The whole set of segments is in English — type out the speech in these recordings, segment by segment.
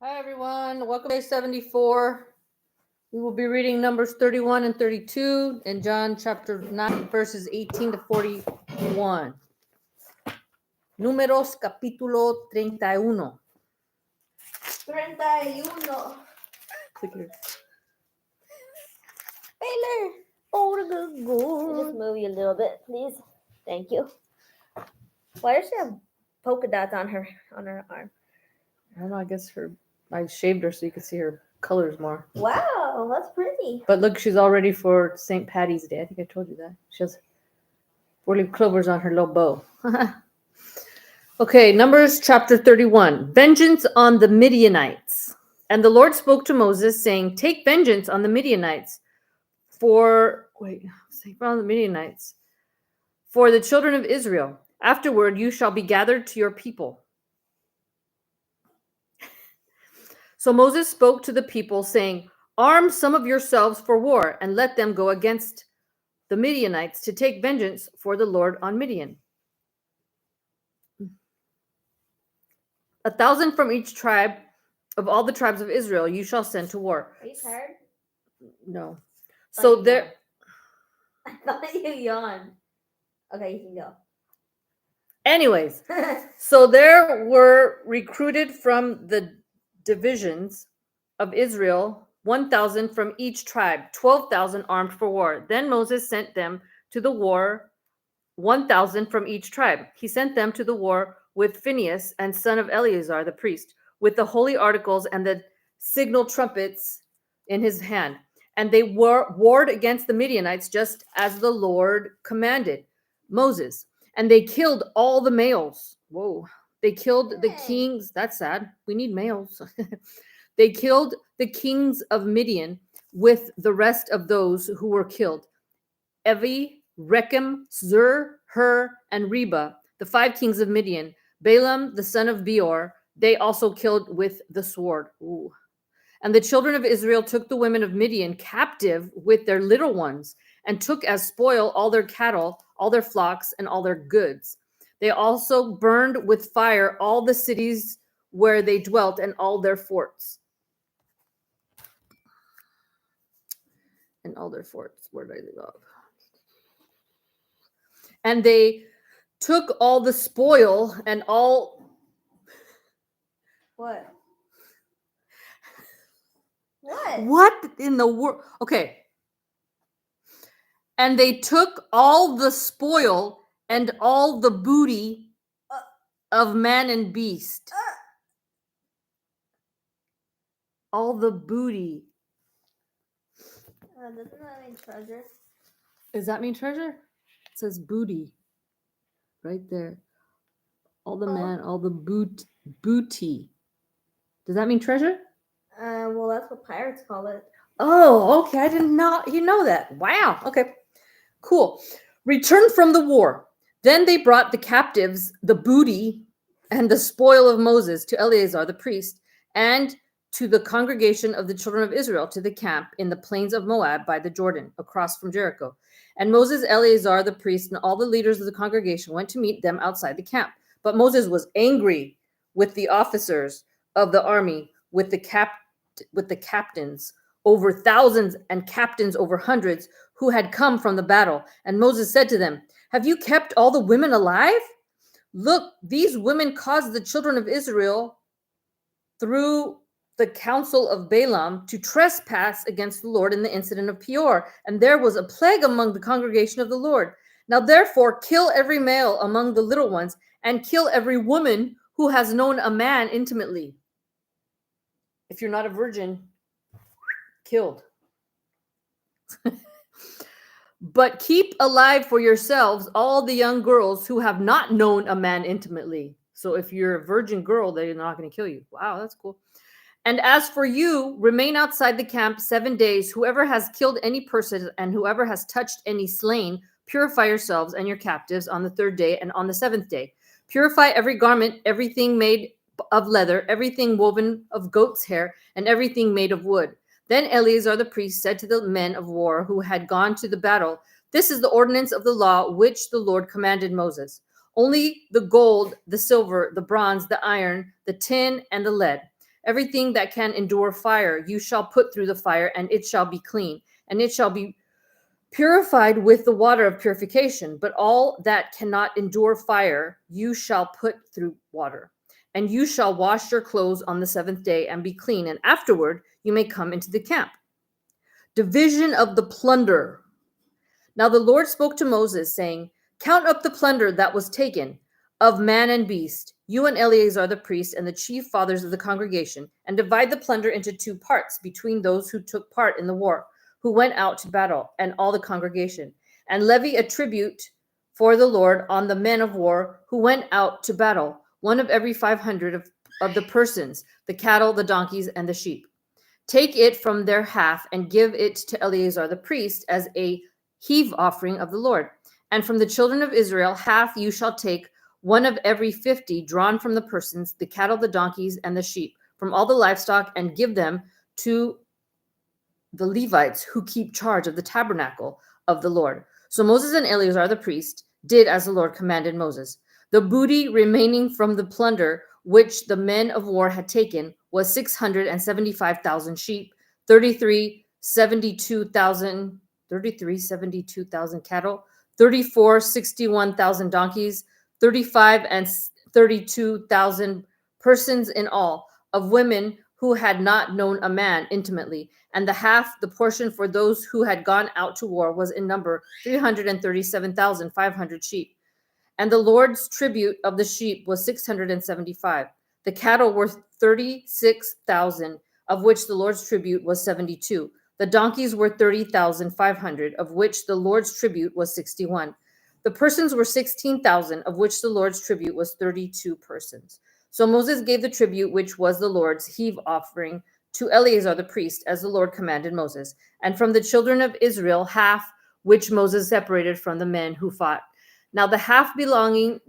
Hi, everyone. Welcome to day 74. We will be reading Numbers 31 and 32 and John chapter 9, verses 18 to 41. Números capítulo 31. 31. Click here. Baylor. Oh, the good I'll just move you a little bit, please. Thank you. Why does she have polka dots on her arm? I don't know. I guess I shaved her so you could see her colors more. Wow, that's pretty. But look, she's all ready for St. Patty's Day. I think I told you that. She has 4-leaf clovers on her little bow. Okay, Numbers chapter 31. Vengeance on the Midianites. And the Lord spoke to Moses, saying, Take vengeance on the Midianites for the Midianites, for the children of Israel. Afterward you shall be gathered to your people. So Moses spoke to the people, saying, Arm some of yourselves for war, and let them go against the Midianites to take vengeance for the Lord on Midian. 1,000 from each tribe of all the tribes of Israel you shall send to war. Are you tired? No. Oh, So you there. I thought you yawned. Okay, you can go. Anyways, so there were recruited from the divisions of Israel 1,000 from each tribe, 12,000 armed for war. Then Moses sent them to the war, 1,000 from each tribe. He sent them to the war with Phinehas and son of Eleazar the priest, with the holy articles and the signal trumpets in his hand. And they warred against the Midianites just as the Lord commanded Moses. And they killed all the males. Whoa. They killed the kings. That's sad. We need males. They killed the kings of Midian with the rest of those who were killed. Evi, Rechem, Zur, Hur, and Reba, the 5 kings of Midian. Balaam, the son of Beor, they also killed with the sword. Ooh. And the children of Israel took the women of Midian captive with their little ones, and took as spoil all their cattle, all their flocks, and all their goods. They also burned with fire all the cities where they dwelt and all their forts. Where did I leave off? And they took all the spoil and all. What? What? What in the world? Okay. And they took all the spoil and all the booty of man and beast. All the booty. Doesn't that mean treasure? Does that mean treasure? It says booty. Right there. All the man, all the booty. Does that mean treasure? Well, that's what pirates call it. Oh, okay. I did not know that. Wow. Okay. Cool. Returned from the war. Then they brought the captives, the booty, and the spoil of Moses to Eleazar the priest, and to the congregation of the children of Israel, to the camp in the plains of Moab by the Jordan, across from Jericho. And Moses, Eleazar the priest, and all the leaders of the congregation went to meet them outside the camp. But Moses was angry with the officers of the army, with the captains over thousands and captains over hundreds who had come from the battle. And Moses said to them, Have you kept all the women alive? Look, these women caused the children of Israel through the counsel of Balaam to trespass against the Lord in the incident of Peor. And there was a plague among the congregation of the Lord. Now therefore kill every male among the little ones, and kill every woman who has known a man intimately. If you're not a virgin, killed. But keep alive for yourselves all the young girls who have not known a man intimately. So if you're a virgin girl, they're not going to kill you. Wow, that's cool. And as for you, remain outside the camp 7 days. Whoever has killed any person and whoever has touched any slain, purify yourselves and your captives on the 3rd day and on the 7th day. Purify every garment, everything made of leather, everything woven of goat's hair, and everything made of wood. Then Eleazar the priest said to the men of war who had gone to the battle, This is the ordinance of the law which the Lord commanded Moses. Only the gold, the silver, the bronze, the iron, the tin, and the lead, Everything that can endure fire, you shall put through the fire, and it shall be clean, and it shall be purified with the water of purification. But all that cannot endure fire, you shall put through water. And you shall wash your clothes on the seventh day and be clean, and afterward you may come into the camp. Division of the plunder. Now the Lord spoke to Moses, saying, Count up the plunder that was taken of man and beast, you and Eleazar the priest and the chief fathers of the congregation, and divide the plunder into 2 parts between those who took part in the war, who went out to battle, and all the congregation. And levy a tribute for the Lord on the men of war who went out to battle, one of every 500 of the persons, the cattle, the donkeys, and the sheep. Take it from their half and give it to Eleazar the priest as a heave offering of the Lord. And from the children of Israel, half you shall take, one of every 50 drawn from the persons, the cattle, the donkeys, and the sheep, from all the livestock, and give them to the Levites who keep charge of the tabernacle of the Lord. So Moses and Eleazar the priest did as the Lord commanded Moses. The booty remaining from the plunder which the men of war had taken was 675,000 sheep, 72,000 cattle, 61,000 donkeys, 35 and 32,000 persons in all, of women who had not known a man intimately, and the portion for those who had gone out to war was in number 337,500 sheep. And the Lord's tribute of the sheep was 675. The cattle were 36,000, of which the Lord's tribute was 72. The donkeys were 30,500, of which the Lord's tribute was 61. The persons were 16,000, of which the Lord's tribute was 32 persons. So Moses gave the tribute, which was the Lord's heave offering, to Eleazar the priest, as the Lord commanded Moses. And from the children of Israel, half which Moses separated from the men who fought. Now the half belonging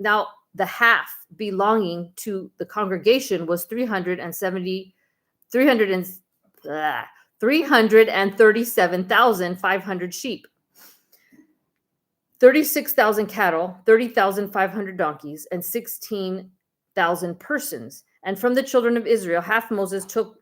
to the congregation was 337,500 sheep, 36,000 cattle, 30,500 donkeys, and 16,000 persons. And from the children of Israel, half Moses took,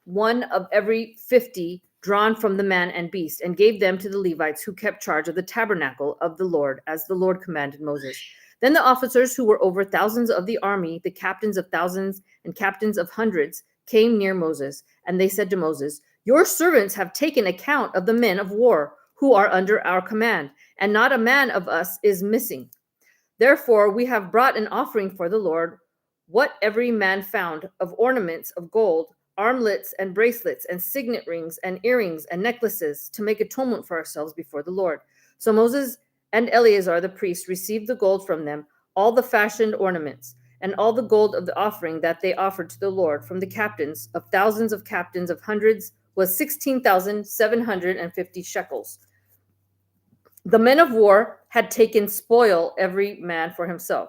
one of every 50 drawn from the man and beast, and gave them to the Levites who kept charge of the tabernacle of the Lord, as the Lord commanded Moses. Then the officers who were over thousands of the army, the captains of thousands and captains of hundreds, came near Moses, and they said to Moses, Your servants have taken account of the men of war who are under our command, and not a man of us is missing. Therefore we have brought an offering for the Lord, what every man found of ornaments of gold, armlets and bracelets and signet rings and earrings and necklaces, to make atonement for ourselves before the Lord. So Moses and Eleazar the priest received the gold from them, all the fashioned ornaments, and all the gold of the offering that they offered to the Lord from the captains of thousands of captains of hundreds was 16,750 shekels. The men of war had taken spoil, every man for himself.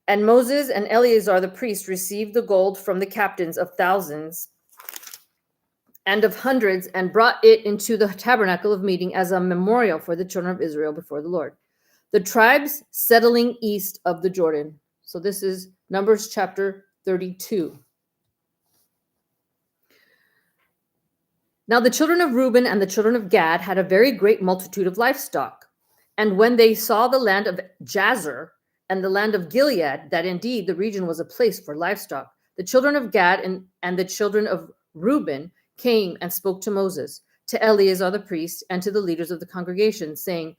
And Moses and Eleazar the priest received the gold from the captains of thousands and of hundreds, and brought it into the tabernacle of meeting as a memorial for the children of Israel before the Lord. The tribes settling east of the Jordan. So this is Numbers chapter 32. Now the children of Reuben and the children of Gad had a very great multitude of livestock. And when they saw the land of Jazer and the land of Gilead, that indeed the region was a place for livestock, the children of Gad and the children of Reuben came and spoke to Moses, to Eleazar the priest, and to the leaders of the congregation, saying,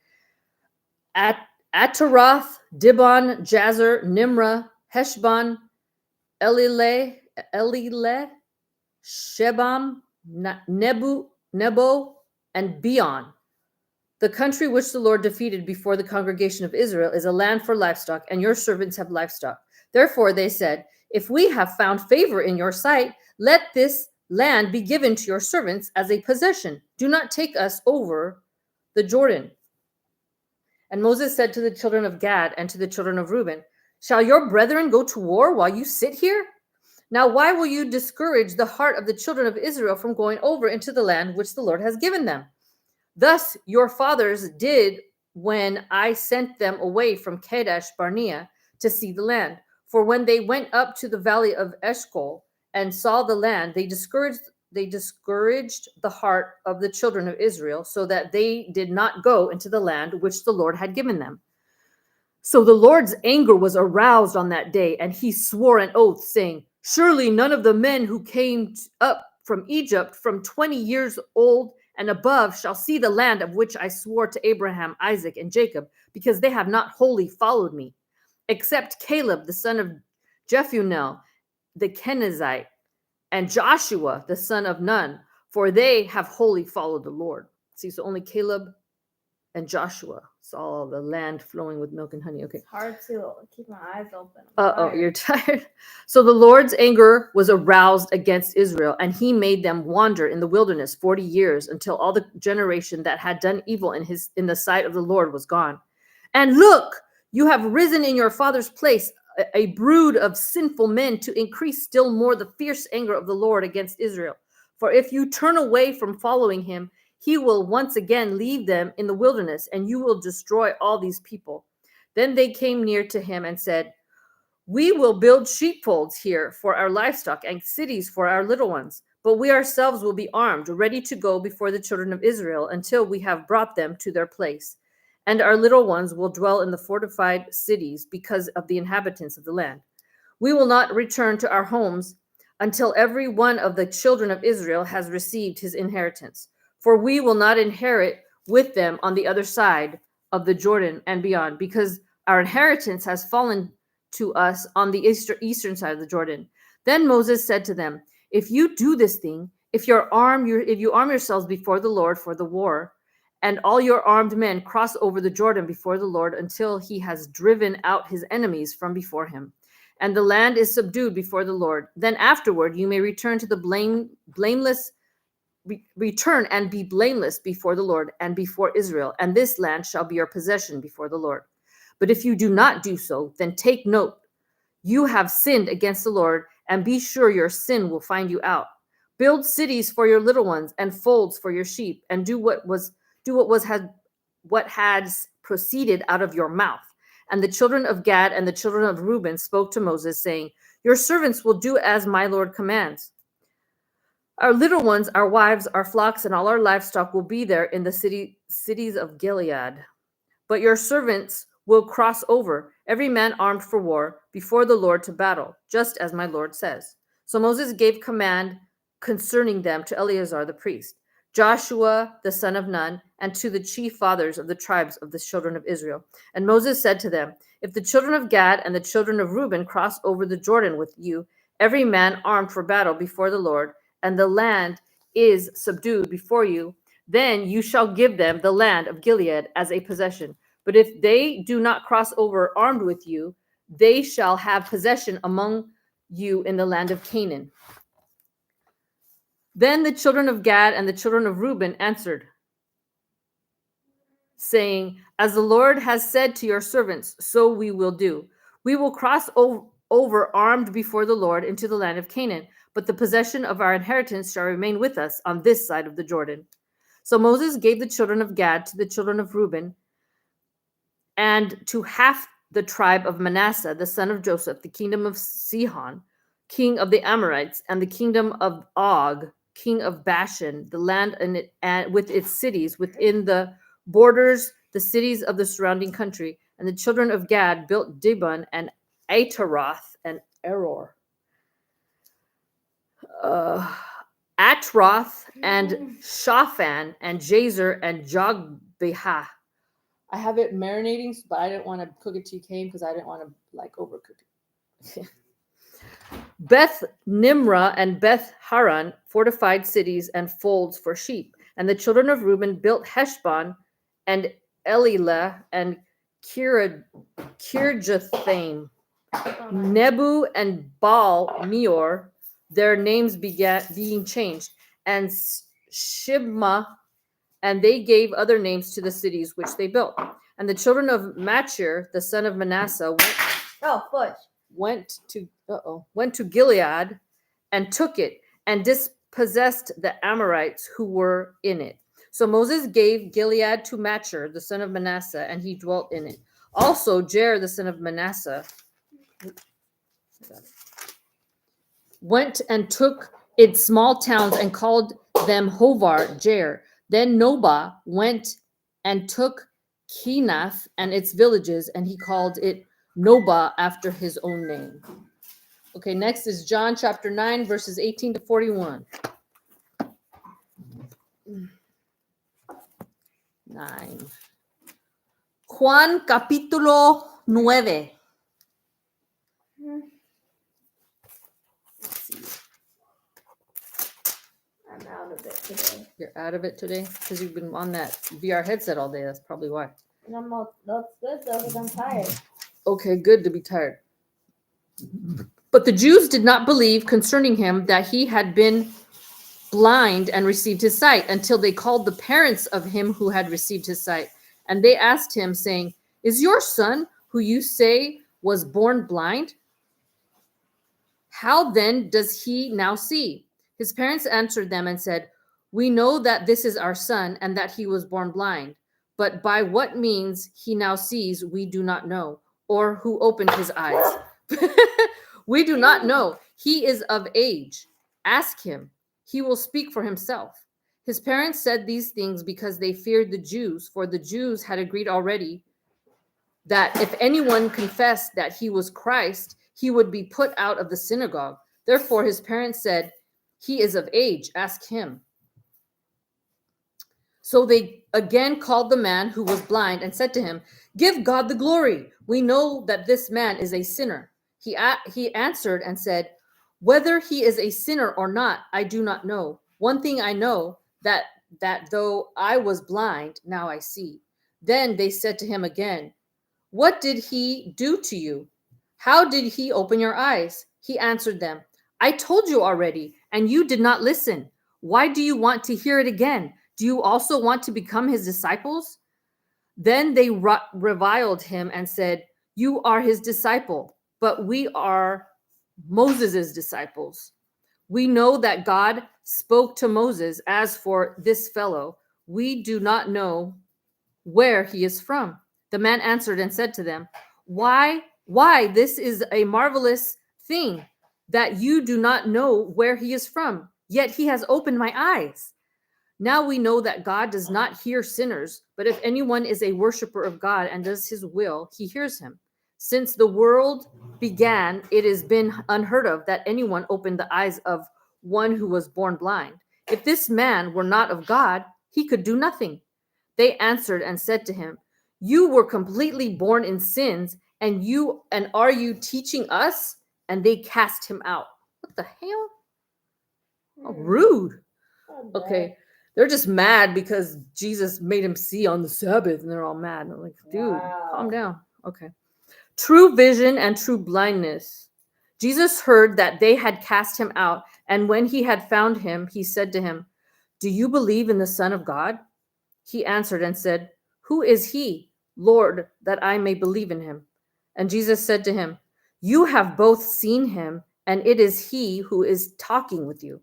At Ataroth, Dibon, Jazer, Nimrah, Heshbon, Elileh, Shebam, Nebo, and Beon. The country which the Lord defeated before the congregation of Israel is a land for livestock, and your servants have livestock. Therefore they said, If we have found favor in your sight, let this land be given to your servants as a possession. Do not take us over the Jordan. And Moses said to the children of Gad and to the children of Reuben, Shall your brethren go to war while you sit here? Now why will you discourage the heart of the children of Israel from going over into the land which the Lord has given them? Thus your fathers did when I sent them away from Kadesh Barnea to see the land. For when they went up to the valley of Eshcol and saw the land, they discouraged the heart of the children of Israel, so that they did not go into the land which the Lord had given them. So the Lord's anger was aroused on that day, and he swore an oath, saying, Surely none of the men who came up from Egypt from 20 years old and above shall see the land of which I swore to Abraham, Isaac, and Jacob, because they have not wholly followed me, except Caleb, the son of Jephunneh, the Kenizzite, and Joshua, the son of Nun, for they have wholly followed the Lord. See, so only Caleb and Joshua saw the land flowing with milk and honey. Okay. It's hard to keep my eyes open. I'm Uh-oh, tired. you're tired. So the Lord's anger was aroused against Israel, and he made them wander in the wilderness 40 years until all the generation that had done evil in the sight of the Lord was gone. And look, you have risen in your father's place a brood of sinful men to increase still more the fierce anger of the Lord against Israel. For if you turn away from following him, he will once again leave them in the wilderness, and you will destroy all these people. Then they came near to him and said, We will build sheepfolds here for our livestock and cities for our little ones, but we ourselves will be armed, ready to go before the children of Israel until we have brought them to their place. And our little ones will dwell in the fortified cities because of the inhabitants of the land. We will not return to our homes until every one of the children of Israel has received his inheritance. For we will not inherit with them on the other side of the Jordan and beyond, because our inheritance has fallen to us on the eastern side of the Jordan. Then Moses said to them, If you do this thing, if you arm yourselves before the Lord for the war, and all your armed men cross over the Jordan before the Lord until he has driven out his enemies from before him, and the land is subdued before the Lord, then afterward you may return to the return and be blameless before the Lord and before Israel, and this land shall be your possession before the Lord. But if you do not do so, then take note, you have sinned against the Lord, and be sure your sin will find you out. Build cities for your little ones and folds for your sheep, and do what has proceeded out of your mouth. And the children of Gad and the children of Reuben spoke to Moses, saying, Your servants will do as my Lord commands. Our little ones, our wives, our flocks, and all our livestock will be there in the cities of Gilead. But your servants will cross over, every man armed for war, before the Lord to battle, just as my Lord says. So Moses gave command concerning them to Eleazar the priest, Joshua the son of Nun, and to the chief fathers of the tribes of the children of Israel. And Moses said to them, If the children of Gad and the children of Reuben cross over the Jordan with you, every man armed for battle before the Lord, and the land is subdued before you, then you shall give them the land of Gilead as a possession. But if they do not cross over armed with you, they shall have possession among you in the land of Canaan. Then the children of Gad and the children of Reuben answered, saying, As the Lord has said to your servants, so we will do. We will cross over armed before the Lord into the land of Canaan, but the possession of our inheritance shall remain with us on this side of the Jordan. So Moses gave the children of Gad to the children of Reuben, and to half the tribe of Manasseh, the son of Joseph, the kingdom of Sihon, king of the Amorites, and the kingdom of Og, king of Bashan, the land and with its cities within the borders, the cities of the surrounding country. And the children of Gad built Dibon and Ataroth and Eror. Atroth and Shaphan and Jazer and Jogbehah. I have it marinating, but I didn't want to cook it till you came because I didn't want to overcook it. Beth Nimrah and Beth Haran, fortified cities and folds for sheep. And the children of Reuben built Heshbon and Elilah and Kirjathaim. Nebu and Baal Meor, their names began being changed, and Shibma, and they gave other names to the cities which they built. And the children of Machir, the son of Manasseh, went to Gilead and took it and dispossessed the Amorites who were in it. So Moses gave Gilead to Machir, the son of Manasseh, and he dwelt in it. Also Jair, the son of Manasseh, went and took its small towns and called them Hovar, Jair. Then Noba went and took Kenath and its villages, and he called it Noba after his own name. Okay, next is John chapter 9, verses 18 to 41. 9. Juan capítulo 9. I'm out of it today. You're out of it today? Because you've been on that VR headset all day. That's probably why. That's good though, because I'm tired. Okay, good to be tired. But the Jews did not believe concerning him that he had been blind and received his sight until they called the parents of him who had received his sight. And they asked him, saying, "Is your son, who you say was born blind? How then does he now see?" His parents answered them and said, "We know that this is our son and that he was born blind. But by what means he now sees, we do not know, or who opened his eyes. We do not know. He is of age. Ask him. He will speak for himself." His parents said these things because they feared the Jews, for the Jews had agreed already that if anyone confessed that he was Christ, he would be put out of the synagogue. Therefore, his parents said, "He is of age. Ask him." So they again called the man who was blind and said to him, "Give God the glory. We know that this man is a sinner." He answered and said, "Whether he is a sinner or not, I do not know. One thing I know, that though I was blind, now I see." Then they said to him again, "What did he do to you? How did he open your eyes?" He answered them, "I told you already, and you did not listen. Why do you want to hear it again? Do you also want to become his disciples?" Then they reviled him and said, "You are his disciple, but we are Moses' disciples. We know that God spoke to Moses. As for this fellow, we do not know where he is from." The man answered and said to them, Why, this is a marvelous thing that you do not know where he is from, yet he has opened my eyes. Now we know that God does not hear sinners, but if anyone is a worshiper of God and does his will, he hears him. Since the world began, it has been unheard of that anyone opened the eyes of one who was born blind. If this man were not of God, he could do nothing. They answered and said to him, "You were completely born in sins, and are you teaching us?" And they cast him out. What the hell? Oh, rude. Okay. They're just mad because Jesus made him see on the Sabbath, and they're all mad. And I'm like, dude, calm down. Okay. True vision and true blindness. Jesus heard that they had cast him out, and when he had found him, he said to him, "Do you believe in the Son of God?" He answered and said, "Who is he, Lord, that I may believe in him?" And Jesus said to him, "You have both seen him, and it is he who is talking with you."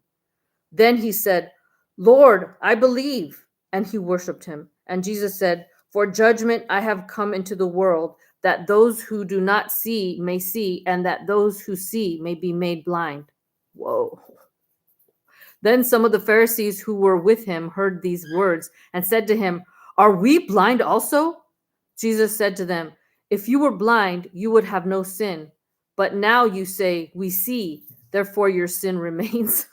Then he said, "Lord, I believe." And he worshiped him. And Jesus said, "For judgment I have come into the world, that those who do not see may see, and that those who see may be made blind." Whoa. Then some of the Pharisees who were with him heard these words and said to him, "Are we blind also?" Jesus said to them, "If you were blind, you would have no sin. But now you say, 'We see,' therefore your sin remains."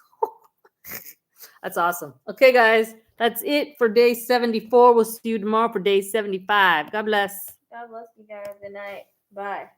That's awesome. Okay, guys, that's it for day 74. We'll see you tomorrow for day 75. God bless. God bless you guys. Good night. Bye.